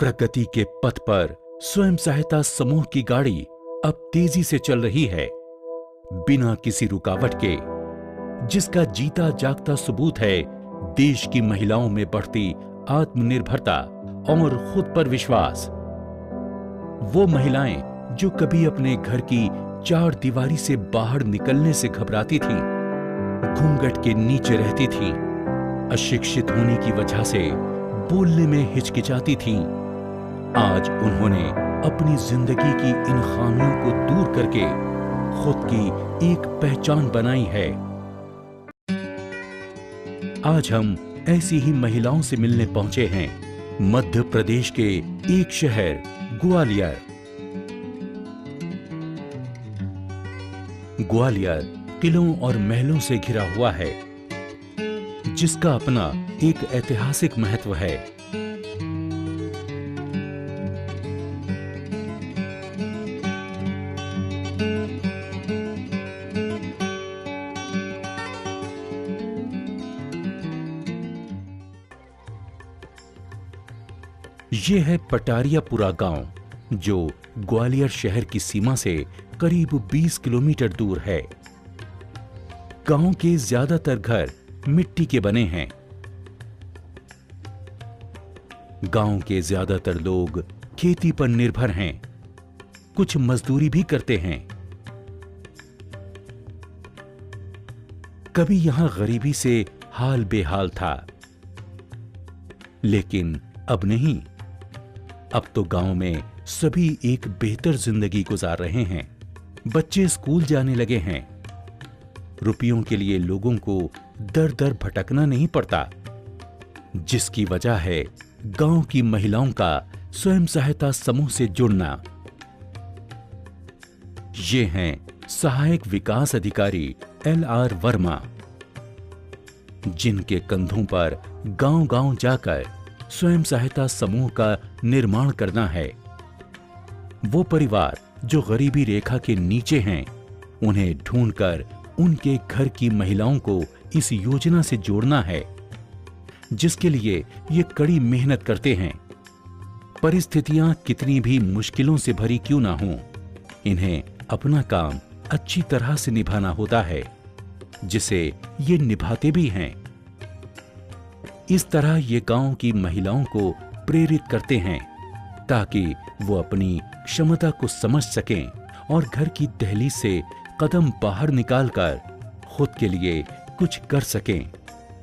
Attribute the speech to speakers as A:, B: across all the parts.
A: प्रगति के पथ पर स्वयं सहायता समूह की गाड़ी अब तेजी से चल रही है, बिना किसी रुकावट के, जिसका जीता जागता सबूत है देश की महिलाओं में बढ़ती आत्मनिर्भरता और खुद पर विश्वास। वो महिलाएं जो कभी अपने घर की चार दीवारी से बाहर निकलने से घबराती थीं, घूंघट के नीचे रहती थीं, अशिक्षित होने की वजह से बोलने में हिचकिचाती थीं, आज उन्होंने अपनी जिंदगी की इन खामियों को दूर करके खुद की एक पहचान बनाई है। आज हम ऐसी ही महिलाओं से मिलने पहुंचे हैं मध्य प्रदेश के एक शहर ग्वालियर। ग्वालियर किलों और महलों से घिरा हुआ है, जिसका अपना एक ऐतिहासिक महत्व है। ये है पटारियापुरा गांव, जो ग्वालियर शहर की सीमा से करीब 20 किलोमीटर दूर है। गांव के ज्यादातर घर मिट्टी के बने हैं। गांव के ज्यादातर लोग खेती पर निर्भर हैं, कुछ मजदूरी भी करते हैं। कभी यहां गरीबी से हाल बेहाल था, लेकिन अब नहीं। अब तो गांव में सभी एक बेहतर जिंदगी गुजार रहे हैं। बच्चे स्कूल जाने लगे हैं। रुपयों के लिए लोगों को दर दर भटकना नहीं पड़ता, जिसकी वजह है गांव की महिलाओं का स्वयं सहायता समूह से जुड़ना। ये हैं सहायक विकास अधिकारी LR वर्मा, जिनके कंधों पर गांव-गांव जाकर स्वयं सहायता समूह का निर्माण करना है। वो परिवार जो गरीबी रेखा के नीचे हैं, उन्हें ढूंढकर उनके घर की महिलाओं को इस योजना से जोड़ना है, जिसके लिए ये कड़ी मेहनत करते हैं। परिस्थितियां कितनी भी मुश्किलों से भरी क्यों ना हों, इन्हें अपना काम अच्छी तरह से निभाना होता है, जिसे ये निभाते भी हैं। इस तरह ये गांव की महिलाओं को प्रेरित करते हैं, ताकि वो अपनी क्षमता को समझ सकें और घर की दहलीज से कदम बाहर निकालकर खुद के लिए कुछ कर सकें।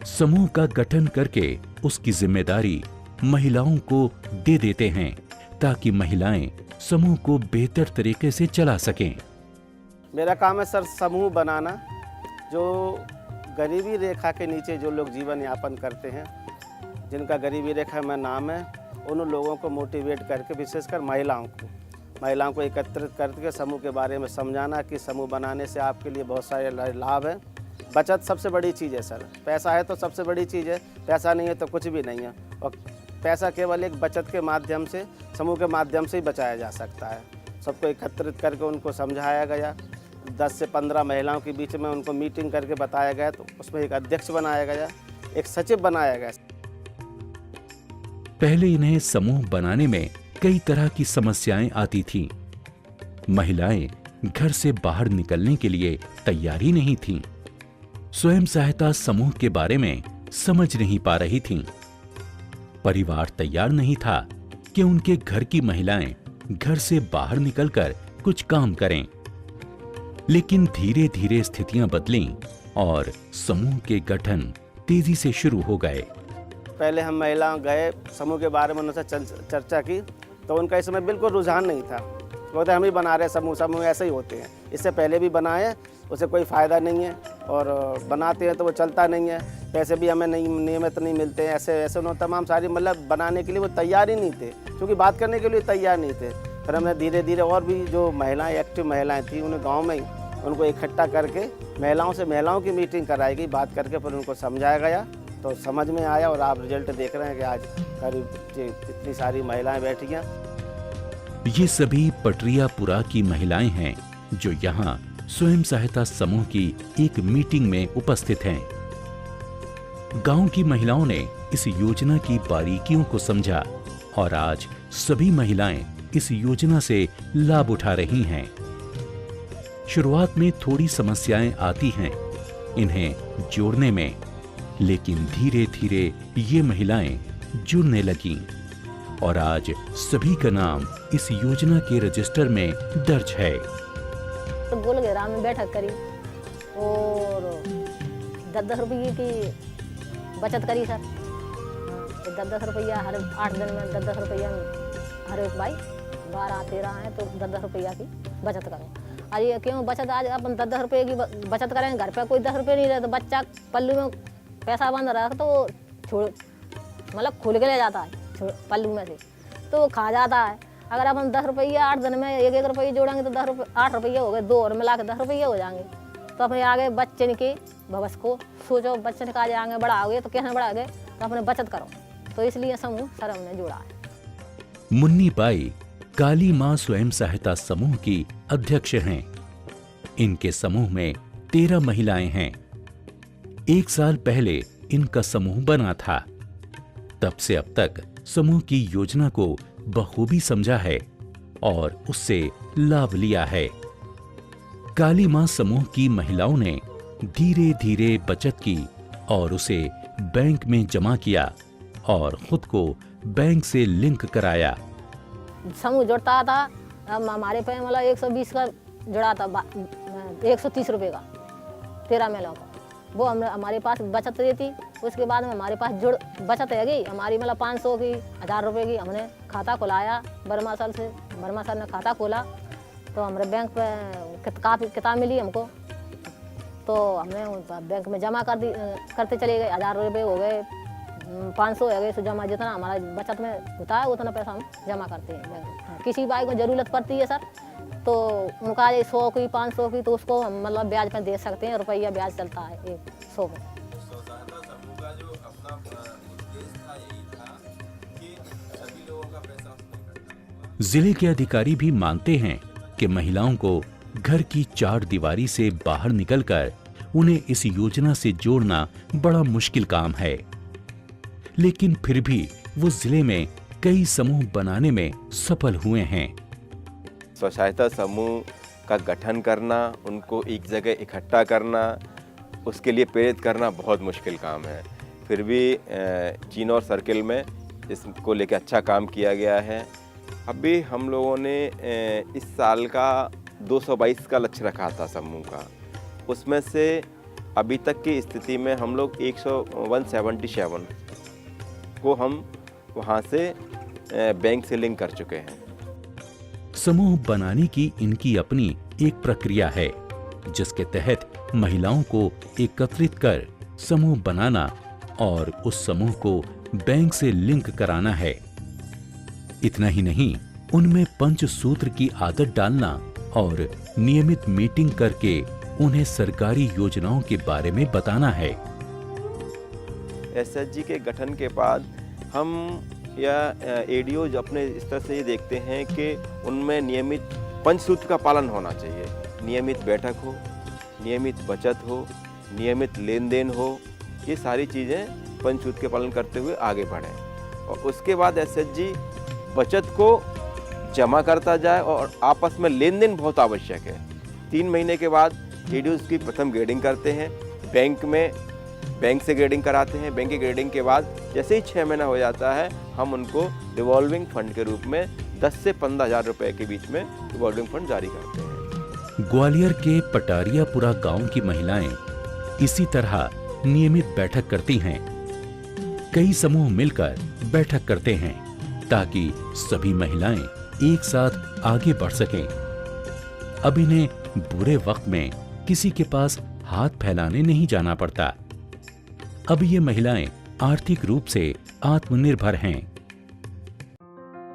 A: समूह का गठन करके उसकी जिम्मेदारी महिलाओं को दे देते हैं, ताकि महिलाएं समूह को बेहतर तरीके से चला सकें।
B: मेरा काम है सर समूह बनाना, जो गरीबी रेखा के नीचे जो लोग जीवन यापन करते हैं, जिनका गरीबी रेखा में नाम है, उन लोगों को मोटिवेट करके, विशेषकर महिलाओं को एकत्रित करके समूह के बारे में समझाना कि समूह बनाने से आपके लिए बहुत सारे लाभ हैं। बचत सबसे बड़ी चीज़ है सर। पैसा है तो सबसे बड़ी चीज़ है, पैसा नहीं है तो कुछ भी नहीं है। और पैसा केवल एक बचत के माध्यम से, समूह के माध्यम से ही बचाया जा सकता है। सबको एकत्रित करके उनको समझाया गया। 10 से 15 महिलाओं के बीच में उनको मीटिंग करके बताया गया, तो उसमें एक अध्यक्ष बनाया गया, एक सचिव बनाया गया।
A: पहले इन्हें समूह बनाने में कई तरह की समस्याएं आती थीं। महिलाएं घर से बाहर निकलने के लिए तैयार ही नहीं थीं। स्वयं सहायता समूह के बारे में समझ नहीं पा रही थीं। परिवार तैयार नहीं था कि उनके घर की महिलाएं घर से बाहर निकलकर कुछ काम करें। लेकिन धीरे धीरे स्थितियां बदलीं और समूह के गठन तेजी से शुरू हो गए।
B: पहले हम महिला गए, समूह के बारे में उनसे चर्चा की, तो उनका इस समय बिल्कुल रुझान नहीं था। बोलते हम ही बना रहे समूह ऐसे ही होते हैं, इससे पहले भी बनाए, उसे कोई फ़ायदा नहीं है, और बनाते हैं तो वो चलता नहीं है, पैसे भी हमें नियमित नहीं मिलते हैं। ऐसे उन्होंने तमाम सारी, मतलब बनाने के लिए वो तैयार ही नहीं थे, क्योंकि बात करने के लिए तैयार नहीं थे। फिर हमने धीरे धीरे और भी जो महिलाएँ, एक्टिव महिलाएँ थी, उन्हें गाँव में ही उनको इकट्ठा करके महिलाओं की मीटिंग कराई गई। बात करके फिर उनको समझाया गया, तो समझ में आया, और आप रिजल्ट देख रहे हैं कि आज करीब इतनी सारी महिलाएं बैठी हैं।
A: ये सभी पटरियापुरा की महिलाएं हैं, जो यहाँ स्वयं सहायता समूह की एक मीटिंग में उपस्थित हैं। गांव की महिलाओं ने इस योजना की बारीकियों को समझा और आज सभी महिलाएं इस योजना से लाभ उठा रही हैं। शुरुआत में थोड़ी समस्याएं आती हैं इन्हें जोड़ने में, लेकिन धीरे धीरे ये महिलाएं जुड़ने लगीं और आज सभी का नाम इस योजना के रजिस्टर में दर्ज है।
C: तो गोलघेरा में बैठक करी और 10-10 रुपये की बचत करी सर। 10-10 रुपया हर 8 दिन में 10-10 रुपया हर एक भाई 12-13 हैं तो 10-10 रुपया की बचत करो। और ये क्यों बचत, आज अपन 10-10 रुपये की बचत करेंगे, घर पे कोई 10 रुपये नहीं रहे तो बच्चा पल्लू में पैसा बंद रहा तो छोड़ मतलब खुल के ले जाता है पल्लू में से, तो खा जाता है। अगर अपन 10 रुपया 8 दिन में 1-1 रुपये जोड़ेंगे तो 8 रुपये हो गए, 2 और मिला के 10 रुपये हो जाएंगे। तो अपने आगे बच्चे के भविष्य को सोचो, बच्चे ने कहा आगे बढ़ाओगे तो कैसे बढ़ाओगे, तो अपने बचत करो। तो इसलिए समूह सर हमने जोड़ा है।
A: मुन्नी बाई काली मां स्वयं सहायता समूह की अध्यक्ष हैं। इनके समूह में 13 महिलाएं हैं। 1 साल पहले इनका समूह बना था। तब से अब तक समूह की योजना को बखूबी समझा है और उससे लाभ लिया है। काली मां समूह की महिलाओं ने धीरे धीरे बचत की और उसे बैंक में जमा किया और खुद को बैंक से लिंक कराया।
C: समूह जुड़ता था, अब हमारे पे मतलब 120 का जुड़ा था, 130 रुपये का 13 महिलाओं का, वो हमारे पास बचत रहती। उसके बाद में हमारे पास बचत है गई हमारी मतलब 500 की 1000 रुपये की। हमने खाता खुलाया वर्मा सर से, वर्मा सर ने खाता खोला तो हमारे बैंक पे किताब मिली हमको, तो हमने बैंक में जमा करते चले गए। 1000 रुपये हो गए, 500 हो गए, तो जमा जितना हमारा बचत में होता है उतना पैसा हम जमा करते हैं बैंक में। किसी भाई को ज़रूरत पड़ती है सर तो उनका 100 की 500 की तो उसको हम मतलब ब्याज पर दे सकते हैं, रुपया ब्याज चलता है 100 में।
A: जिले के अधिकारी भी मानते हैं कि महिलाओं को घर की 4 दीवारी से बाहर निकलकर उन्हें इस योजना से जोड़ना बड़ा मुश्किल काम है, लेकिन फिर भी वो जिले में कई समूह बनाने में सफल हुए हैं।
D: स्व सहायता समूह का गठन करना, उनको एक जगह इकट्ठा करना, उसके लिए प्रेरित करना बहुत मुश्किल काम है। फिर भी चिनौर सर्किल में इसको लेकर अच्छा काम किया गया है। अभी हम लोगों ने इस साल का 222 का लक्ष्य रखा था समूह का, उसमें से अभी तक की स्थिति में हम लोग 177 को हम वहाँ से बैंक से लिंक कर चुके हैं।
A: समूह बनाने की इनकी अपनी एक प्रक्रिया है, जिसके तहत महिलाओं को एकत्रित कर समूह बनाना और उस समूह को बैंक से लिंक कराना है। इतना ही नहीं, उनमें पंचसूत्र की आदत डालना और नियमित मीटिंग करके उन्हें सरकारी योजनाओं के बारे में बताना है।
D: एसएचजी के गठन के बाद हम या एडीओ अपने स्तर से ये देखते हैं कि उनमें नियमित पंचसूत्र का पालन होना चाहिए। नियमित बैठक हो, नियमित बचत हो, नियमित लेन देन हो, ये सारी चीज़ें पंचसूत्र के पालन करते हुए आगे बढ़ें। और उसके बाद एसएचजी बचत को जमा करता जाए और आपस में लेन देन बहुत आवश्यक है। 3 महीने के बाद एडीओ की प्रथम ग्रेडिंग करते हैं, बैंक से ग्रेडिंग कराते हैं। बैंक की ग्रेडिंग के बाद जैसे ही 6 महीना हो जाता है, हम उनको रिवॉल्विंग फंड के रूप में 10 से 15,000 रुपए के बीच में रिवॉल्विंग फंड जारी करते हैं।
A: ग्वालियर के पटारियापुरा गांव की महिलाएं इसी तरह नियमित बैठक करती हैं। कई समूह मिलकर बैठक करते हैं ताकि सभी महिलाएं एक साथ आगे बढ़ सकें। अब इन्हें बुरे वक्त में किसी के पास हाथ फैलाने नहीं जाना पड़ता। अब ये महिलाएं आर्थिक रूप से आत्मनिर्भर हैं।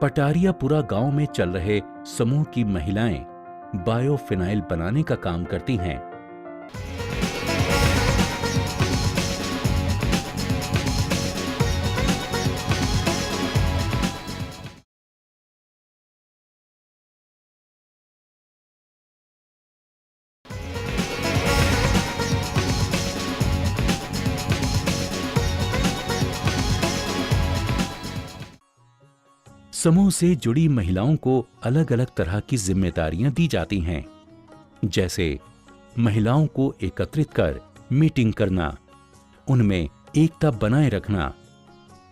A: पटारियापुरा गांव में चल रहे समूह की महिलाएं बायोफिनाइल बनाने का काम करती हैं। समूह से जुड़ी महिलाओं को अलग अलग तरह की जिम्मेदारियां दी जाती हैं, जैसे महिलाओं को एकत्रित कर मीटिंग करना, उनमें एकता बनाए रखना,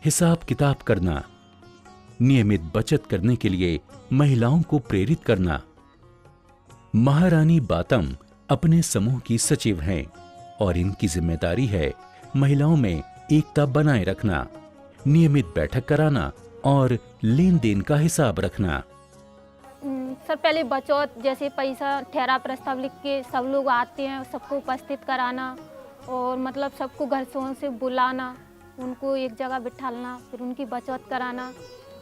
A: हिसाब किताब करना, नियमित बचत करने के लिए महिलाओं को प्रेरित करना। महारानी बातम अपने समूह की सचिव हैं और इनकी जिम्मेदारी है महिलाओं में एकता बनाए रखना, नियमित बैठक कराना और लेन देन का हिसाब रखना।
E: सर पहले बचौत जैसे पैसा ठहरा प्रस्ताव लिख के सब लोग आते हैं, सबको उपस्थित कराना और मतलब सबको घर से बुलाना, उनको एक जगह बिठालना, फिर उनकी बचौत कराना।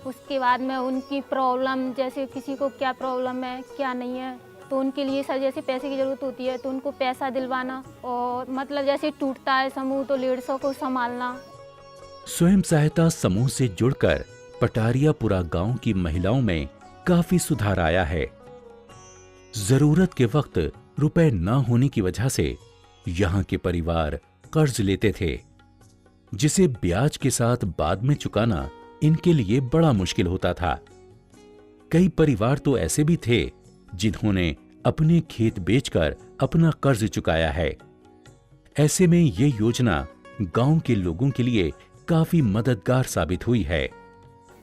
E: उसके बाद में उनकी प्रॉब्लम, जैसे किसी को क्या प्रॉब्लम है क्या नहीं है, तो उनके लिए सर जैसे पैसे की ज़रूरत होती है तो उनको पैसा दिलवाना, और मतलब जैसे टूटता है समूह तो लीडर्सों को संभालना।
A: स्वयं सहायता समूह से जुड़कर पटारियापुरा गांव की महिलाओं में काफी सुधार आया है। जरूरत के वक्त रुपए न होने की वजह से यहाँ के परिवार कर्ज लेते थे, जिसे ब्याज के साथ बाद में चुकाना इनके लिए बड़ा मुश्किल होता था। कई परिवार तो ऐसे भी थे जिन्होंने अपने खेत बेचकर अपना कर्ज चुकाया है। ऐसे में ये योजना गांव के लोगों के लिए काफी मददगार साबित हुई है।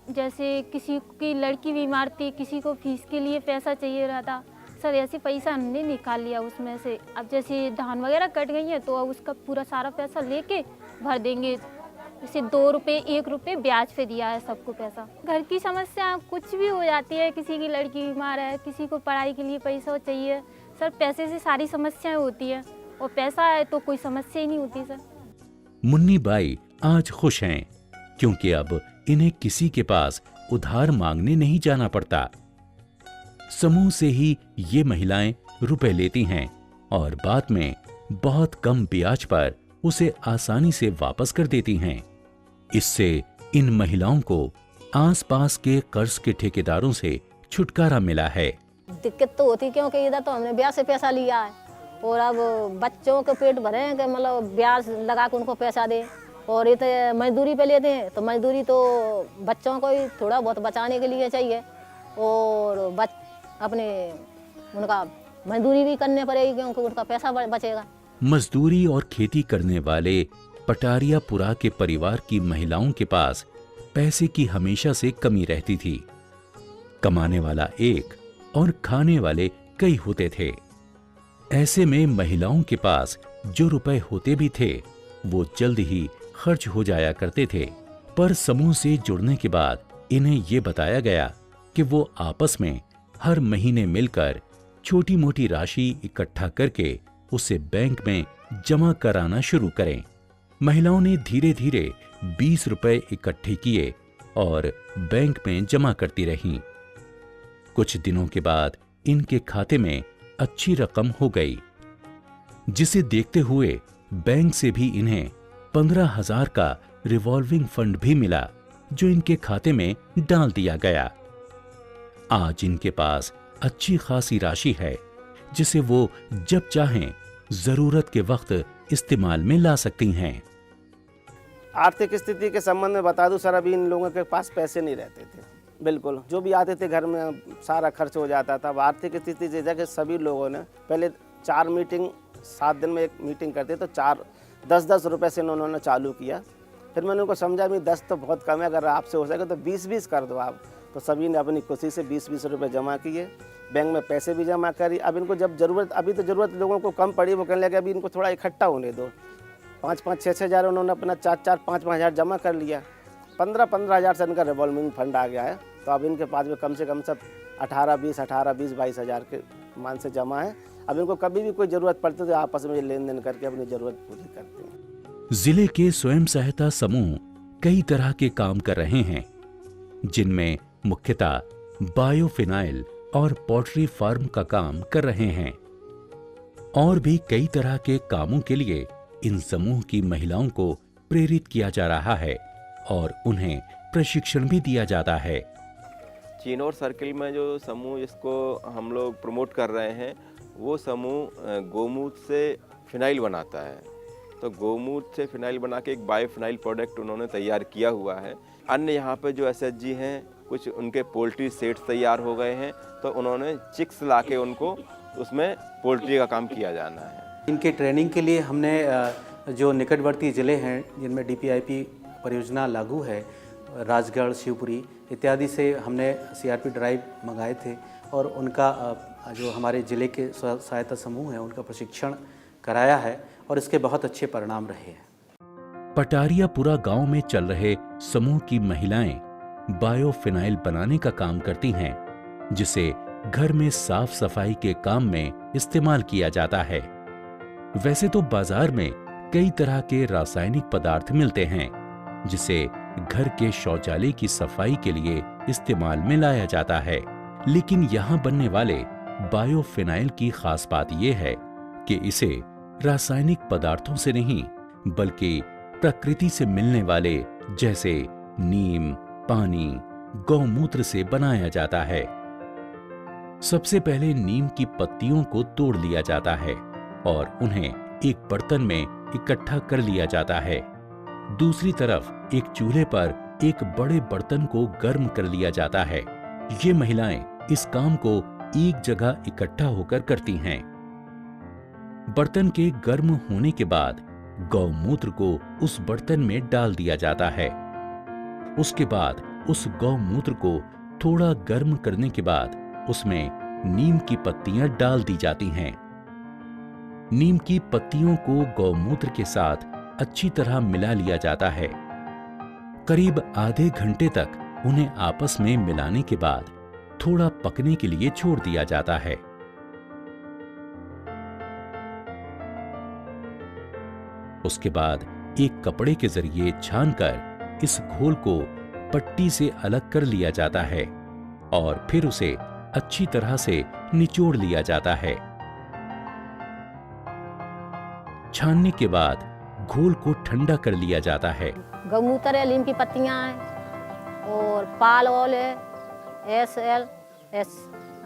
E: जैसे किसी की लड़की बीमार थी, किसी को फीस के लिए पैसा चाहिए रहा था, सर ऐसे पैसा हमने निकाल लिया उसमें से। अब जैसे धान वगैरह कट गई है तो अब उसका पूरा सारा पैसा लेके भर देंगे। जैसे 2 रुपये 1 रुपये ब्याज पे दिया है सबको पैसा। घर की समस्या कुछ भी हो जाती है, किसी की लड़की बीमार है, किसी को पढ़ाई के लिए पैसा चाहिए, सर पैसे से सारी समस्याएं होती है और पैसा है तो कोई समस्या ही नहीं होती सर।
A: मुन्नी बाई आज खुश हैं क्योंकि अब इन्हें किसी के पास उधार मांगने नहीं जाना पड़ता। समूह से ही ये महिलाएं रुपए लेती हैं और बाद में बहुत कम ब्याज पर उसे आसानी से वापस कर देती हैं। इससे इन महिलाओं को आसपास के कर्ज के ठेकेदारों से छुटकारा मिला है।
C: दिक्कत तो होती क्योंकि इधर तो हमने ब्याज से पैसा लिया है और अब बच्चों के पेट भरे हैं कि मतलब ब्याज लगा के उनको पैसा दे, और ये मजदूरी पे लेते हैं तो मजदूरी तो बच्चों को ही थोड़ा बहुत बचाने के लिए चाहिए और अपने उनका मजदूरी भी करने पड़ेगी क्योंकि उनका पैसा बचेगा।
A: मजदूरी और खेती करने वाले पटारियापुरा के परिवार की महिलाओं के पास पैसे की हमेशा से कमी रहती थी। कमाने वाला एक और खाने वाले कई होते थे। ऐसे में महिलाओं के पास जो रुपए होते भी थे वो जल्द ही खर्च हो जाया करते थे। पर समूह से जुड़ने के बाद इन्हें ये बताया गया कि वो आपस में हर महीने मिलकर छोटी मोटी राशि इकट्ठा करके उसे बैंक में जमा कराना शुरू करें। महिलाओं ने धीरे धीरे 20 रुपए इकट्ठे किए और बैंक में जमा करती रहीं। कुछ दिनों के बाद इनके खाते में अच्छी रकम हो गई, जिसे देखते हुए बैंक से भी इन्हें 15,000 का रिवॉल्विंग फंड भी मिला, जो इनके खाते में डाल दिया गया। आज इनके पास अच्छी खासी राशि है जिसे वो जब चाहें जरूरत के वक्त इस्तेमाल में ला सकती हैं।
B: आर्थिक स्थिति के संबंध में बता दूं सर, अभी इन लोगों के पास पैसे नहीं रहते थे, बिल्कुल जो भी आते थे घर में सारा खर्च हो जाता था। अब आर्थिक स्थिति से जगह सभी लोगों ने पहले 4 मीटिंग 7 दिन में एक मीटिंग करते तो 10-10 रुपये से उन्होंने चालू किया। फिर मैंने उनको समझा भी 10 तो बहुत कम है, अगर आपसे हो सके तो 20-20 कर दो आप। तो सभी ने अपनी खुशी से 20-20 रुपये जमा किए, बैंक में पैसे भी जमा करी। अब इनको जब ज़रूरत, अभी तो ज़रूरत लोगों को कम पड़ी, वो कहने लगे अभी इनको थोड़ा इकट्ठा होने दो। 5-5, 6-6 हज़ार उन्होंने अपना 4-4, 5-5 हज़ार जमा कर लिया। 15-15 हज़ार से इनका रिवॉल्विंग फंड आ गया है। तो अब इनके पास में कम से कम सब 18-20, 22 हज़ार के मान से जमा है। अब इनको कभी भी कोई ज़रूरत पड़ती तो आपस में लेन देन करके अपनी ज़रूरत पूरी करते हैं।
A: जिले के स्वयं सहायता समूह कई तरह के काम कर रहे हैं, जिनमें मुख्यतः बायोफिनाइल और पोल्ट्री फार्म का काम कर रहे हैं। और भी कई तरह के कामों के लिए इन समूह की महिलाओं को प्रेरित किया जा रहा है और उन्हें प्रशिक्षण भी दिया जाता है।
D: चिनौर सर्किल में जो समूह जिसको हम लोग प्रमोट कर रहे हैं, वो समूह गौमूत्र से फिनाइल बनाता है। तो गौमूत्र से फिनाइल बना के एक बायोफिनाइल प्रोडक्ट उन्होंने तैयार किया हुआ है। अन्य यहाँ पे जो एसएचजी हैं कुछ उनके पोल्ट्री सेट्स तैयार हो गए हैं, तो उन्होंने चिक्स लाके उनको उसमें पोल्ट्री का काम किया जाना है।
F: इनके ट्रेनिंग के लिए हमने जो निकटवर्ती ज़िले हैं जिनमें DPIP परियोजना लागू है, राजगढ़, शिवपुरी इत्यादि से हमने CRP ड्राइव मंगाए थे और उनका जो हमारे ज़िले के सहायता समूह हैं उनका प्रशिक्षण कराया है और इसके बहुत अच्छे परिणाम रहे हैं।
A: पटारियापुरा गांव में चल रहे समूह की महिलाएं बायोफिनाइल बनाने का काम करती हैं, जिसे घर में साफ सफाई के काम में इस्तेमाल किया जाता है। वैसे तो बाजार में कई तरह के रासायनिक पदार्थ मिलते हैं, जिसे घर के शौचालय की सफाई के लिए इस्तेमाल में लाया जाता है, लेकिन यहाँ बनने वाले बायोफिनाइल की खास बात यह है कि इसे रासायनिक पदार्थों से नहीं बल्कि प्रकृति से मिलने वाले जैसे नीम, पानी, गौमूत्र से बनाया जाता है। सबसे पहले नीम की पत्तियों को तोड़ लिया जाता है और उन्हें एक बर्तन में इकट्ठा कर लिया जाता है। दूसरी तरफ एक चूल्हे पर एक बड़े बर्तन को गर्म कर लिया जाता है। ये महिलाएं इस काम को एक जगह इकट्ठा होकर करती हैं। बर्तन के गर्म होने के बाद गौमूत्र को उस बर्तन में डाल दिया जाता है। उसके बाद उस गौमूत्र को थोड़ा गर्म करने के बाद उसमें नीम की पत्तियां डाल दी जाती हैं। नीम की पत्तियों को गौमूत्र के साथ अच्छी तरह मिला लिया जाता है। करीब आधे घंटे तक उन्हें आपस में मिलाने के बाद थोड़ा पकने के लिए छोड़ दिया जाता है। उसके बाद एक कपड़े के जरिए छानकर इस घोल को पट्टी से अलग कर लिया जाता है और फिर उसे अच्छी तरह से निचोड़ लिया जाता है। छानने के बाद घोल को ठंडा कर लिया जाता है।
C: गौमूत्र है, नीम की पत्तियां हैं और पाल ऑयल है, SLS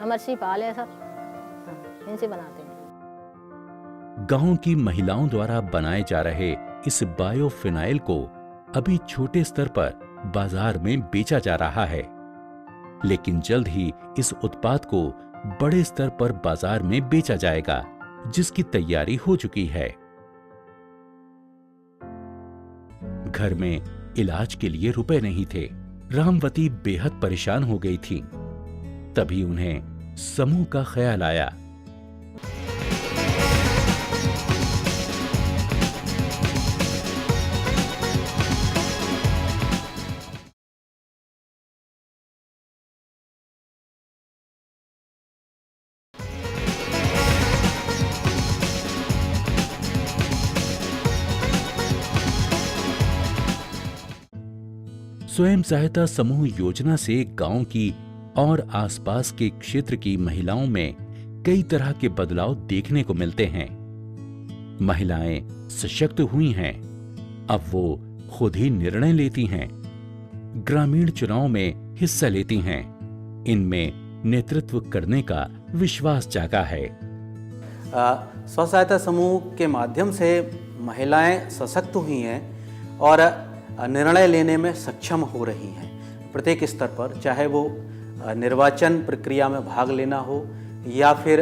C: अमरसी पाल है, सब इनसे बनाते हैं।
A: गांव की महिलाओं द्वारा बनाए जा रहे इस बायोफिनाइल को अभी छोटे स्तर पर बाजार में बेचा जा रहा है, लेकिन जल्द ही इस उत्पाद को बड़े स्तर पर बाजार में बेचा जाएगा, जिसकी तैयारी हो चुकी है। घर में इलाज के लिए रुपए नहीं थे। रामवती बेहद परेशान हो गई थी। तभी उन्हें समूह का ख्याल आया। स्वयं सहायता समूह योजना से गांव की और आसपास के क्षेत्र की महिलाओं में कई तरह के बदलाव देखने को मिलते हैं। महिलाएं सशक्त हुई हैं। अब वो खुद ही निर्णय लेती हैं, ग्रामीण चुनाव में हिस्सा लेती हैं। इनमें नेतृत्व करने का विश्वास जागा है।
F: स्व सहायता समूह के माध्यम से महिलाएं सशक्त हुई हैं और निर्णय लेने में सक्षम हो रही हैं। प्रत्येक स्तर पर, चाहे वो निर्वाचन प्रक्रिया में भाग लेना हो या फिर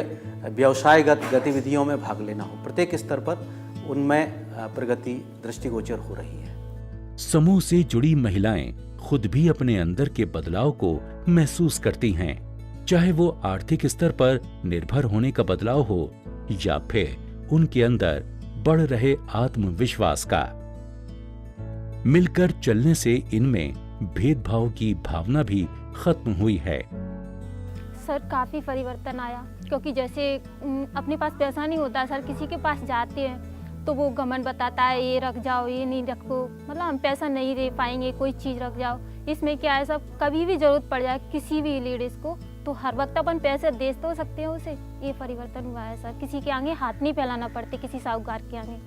F: व्यवसायगत गतिविधियों में भाग लेना हो, प्रत्येक स्तर पर उनमें प्रगति दृष्टिगोचर हो रही है।
A: समूह से जुड़ी महिलाएं खुद भी अपने अंदर के बदलाव को महसूस करती हैं, चाहे वो आर्थिक स्तर पर निर्भर होने का बदलाव हो या फिर उनके अंदर बढ़ रहे आत्मविश्वास का। मिलकर चलने से इनमें भेदभाव की भावना भी खत्म हुई है।
E: सर काफ़ी परिवर्तन आया, क्योंकि जैसे अपने पास पैसा नहीं होता सर, किसी के पास जाते हैं तो वो घमंड बताता है ये रख जाओ, ये नहीं रखो, मतलब हम पैसा नहीं दे पाएंगे, कोई चीज़ रख जाओ। इसमें क्या है सब, कभी भी ज़रूरत पड़ जाए किसी भी लेडीज़ को तो हर वक्त अपन पैसे दे तो सकते हैं उसे। ये परिवर्तन हुआ है सर, किसी के आगे हाथ नहीं फैलाना पड़ते, किसी साहूकार के आगे।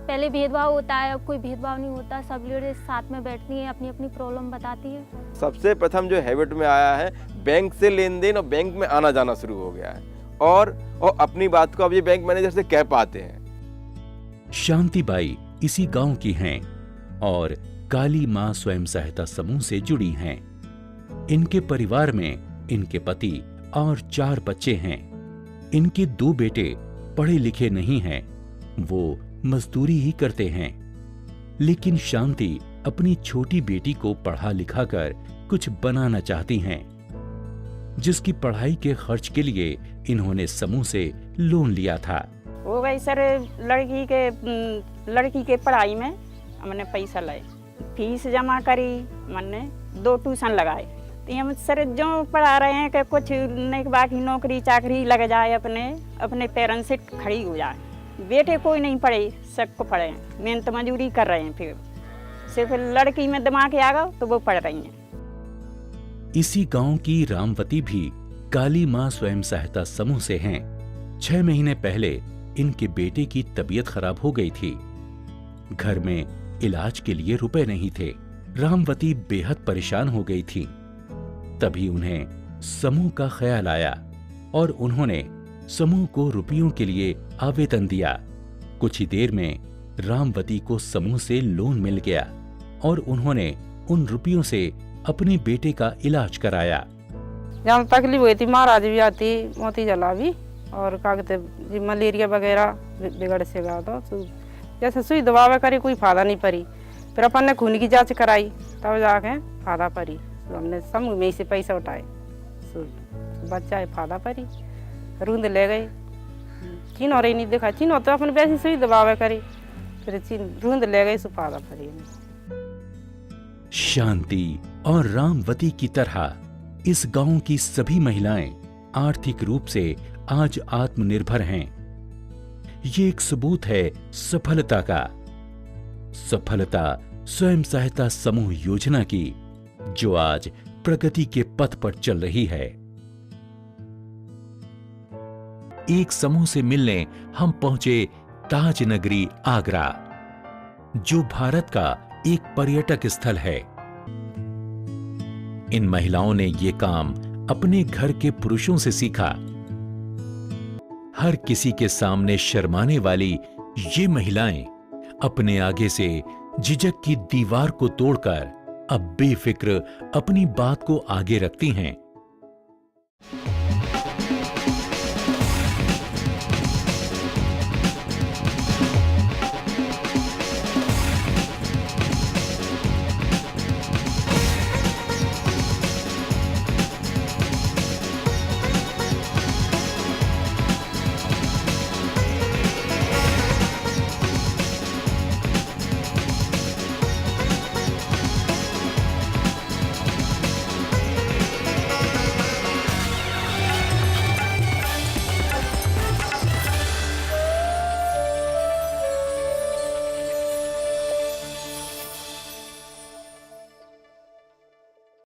E: पहले भेदभाव होता है, अब कोई भेदभाव नहीं होता, सब लेडीज साथ में बैठती हैं, अपनी अपनी प्रॉब्लम बताती है।
D: सबसे प्रथम जो हैबिट में आया है, बैंक से लेन देन और बैंक में आना जाना शुरू हो गया है और अपनी बात को अब ये बैंक मैनेजर से कह पाते हैं।
A: शांतिबाई इसी गांव की हैं और काली मां स्वयं सहायता समूह से जुड़ी हैं। इनके परिवार में इनके पति और 4 बच्चे हैं। इनके 2 बेटे पढ़े लिखे नहीं हैं, वो मजदूरी ही करते हैं। लेकिन शांति अपनी छोटी बेटी को पढ़ा लिखा कर कुछ बनाना चाहती हैं, जिसकी पढ़ाई के खर्च के लिए इन्होंने समूह से लोन लिया था।
G: वो भाई सर लड़की के पढ़ाई में हमने पैसा लाए, फीस जमा करी, मैंने 2 ट्यूशन लगाए। तो हम सर जो पढ़ा रहे हैं कि कुछ नहीं बाकी नौकरी चाकरी लग जाए, अपने पैरों से खड़ी हो जाए। बेटे कोई नहीं पढ़े, सबको पढ़े, मेहनत मजदूरी कर रहे हैं। फिर सिर्फ लड़की में दिमाग आ गया तो वो पढ़ रही हैं।
A: इसी गांव की रामवती भी काली मां स्वयं सहायता समूह से हैं। 6 महीने पहले इनके बेटे की तबीयत खराब हो गई थी। घर में इलाज के लिए रुपए नहीं थे। रामवती बेहद परेशान हो गई थी। तभी उन्हें समूह का ख्याल आया और उन्होंने समूह को रुपयों के लिए आवेदन दिया। कुछ ही देर में रामवती को समूह से लोन मिल गया और उन्होंने उन रुपयों से अपने बेटे का इलाज कराया।
H: जब तकलीफ हुई थी, महाराज भी आती, मोती जला भी, और क्या कहते जी मलेरिया वगैरह बिगड़ से गया तो जैसे सुई दवा करी, कोई फायदा नहीं पड़ी। फिर अपन ने खून की जांच कराई, तब जाके फायदा पड़ी। तो हमने समूह में से पैसा उठाए, बच्चा है फायदा पड़ी। रूंद ले गए, चीन और नहीं देखा, चीन तो अपन वैसी सुई दवा करी, फिर चीन रूंद ले गए, सो फायदा पड़ी।
A: शांति और रामवती की तरह इस गांव की सभी महिलाएं आर्थिक रूप से आज आत्मनिर्भर हैं। ये एक सबूत है सफलता का। सफलता स्वयं सहायता समूह योजना की, जो आज प्रगति के पथ पर चल रही है। एक समूह से मिलने हम पहुंचे ताज नगरी आगरा, जो भारत का एक पर्यटक स्थल है। इन महिलाओं ने ये काम अपने घर के पुरुषों से सीखा। हर किसी के सामने शर्माने वाली ये महिलाएं अपने आगे से झिझक की दीवार को तोड़कर अब बेफिक्र अपनी बात को आगे रखती हैं।